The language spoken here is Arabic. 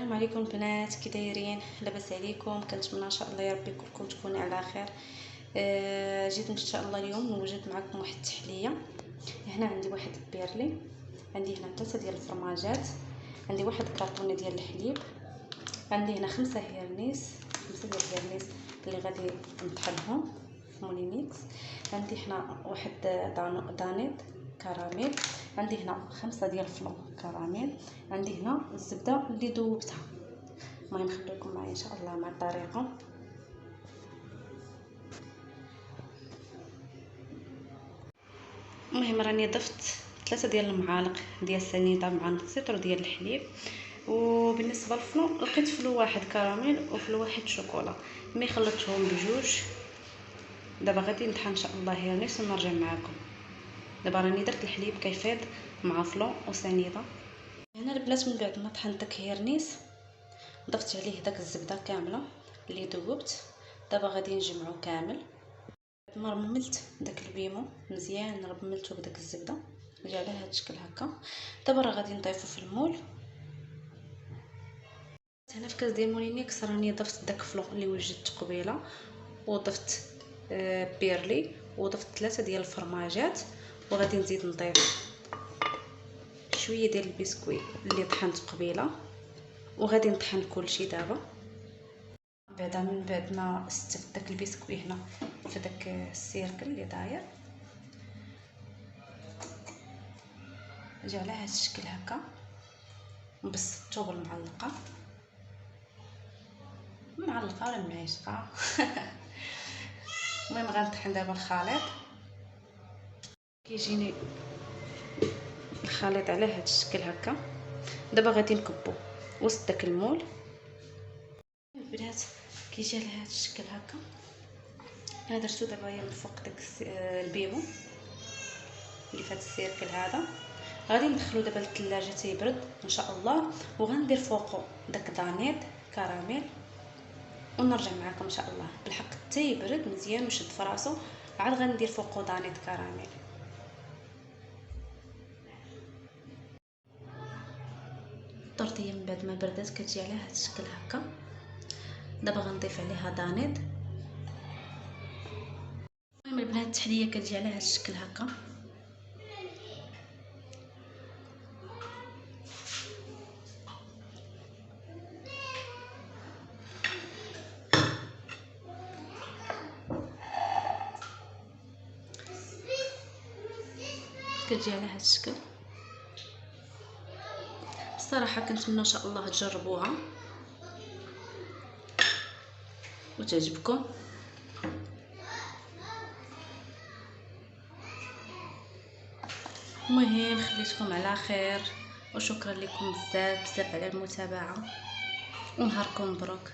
السلام عليكم البنات، كي دايرين؟ لاباس عليكم؟ كنتمنى ان شاء الله يا ربي كلكم تكونوا على خير. جيت ان شاء الله اليوم نوجد معكم واحد التحليه. هنا عندي واحد البيرلي، عندي هنا 3 ديال الفرماجات، عندي واحد كرطونه ديال الحليب، عندي هنا 5 هيرنيس، 5 ديال الهيرنيس اللي غادي نطحنهم في موليميكس، عندي هنا واحد دانيت كراميل، عندي هنا 5 ديال الفلو كراميل، عندي هنا الزبده اللي ذوبتها. المهم خليكم معايا ان شاء الله مع الطريقه. المهم راني ضفت 3 ديال المعالق ديال السنيده مع نص لتر ديال الحليب. وبالنسبه للفلو لقيت فلو واحد كراميل وفلو واحد شوكولا، مي خلطتهم بجوج. دابا غادي نطحن ان شاء الله هيرنيس ونرجع معكم. دابا راني درت الحليب كيفيض مع فلو وسنيده. هنا البنات من بعد ما طحنت داك هيرنيس ضفت عليه داك الزبده كامله اللي ذوبت. دابا غادي نجمعو كامل. بعد ما رملت داك البيمو مزيان رملته بداك الزبده جا على هذا الشكل هكا. دابا راه غادي نضيفو في المول. هنا في كاس ديال مولينيكس راني ضفت داك فلو اللي وجدت قبيله، وضفت بيرلي، وضفت 3 ديال الفرماجات، وغادي نزيد نضيف شويه ديال البسكويت اللي طحنت قبيله، وغادي نطحن كلشي. دابا من بعد ما استفدت داك البسكويت هنا في داك السيركل اللي داير جا على هذا الشكل هكا، نبسطو بالمعلقه ولا معيشقه. المهم غنطحن دابا الخليط. كيجيني الخليط على هذا الشكل هكا. دابا غادي نكبو وسط داك المول. البنات كيجي على هذا الشكل هكا. انا درتو دابا من الفوق داك البيمو اللي في هذا السيركل هذا. غادي ندخلو دابا للثلاجه تيبرد ان شاء الله، وغندير فوقو داك دانيت كراميل ونرجع معكم ان شاء الله. بالحق حتى يبرد مزيان وشد فراسو، عاد غندير فوقو دانيت كراميل. الطرطيه من بعد ما بردات كتجي على هذا الشكل هكا. دابا غنضيف عليها دانيت. المهم البنات التحليه كتجي على هذا الشكل هكا. كتجي على هذا الشكل. الصراحه كنتمنى ان شاء الله تجربوها وتعجبكم. المهم خليتكم على خير، وشكرا لكم بزاف على المتابعه، ونهاركم مبروك.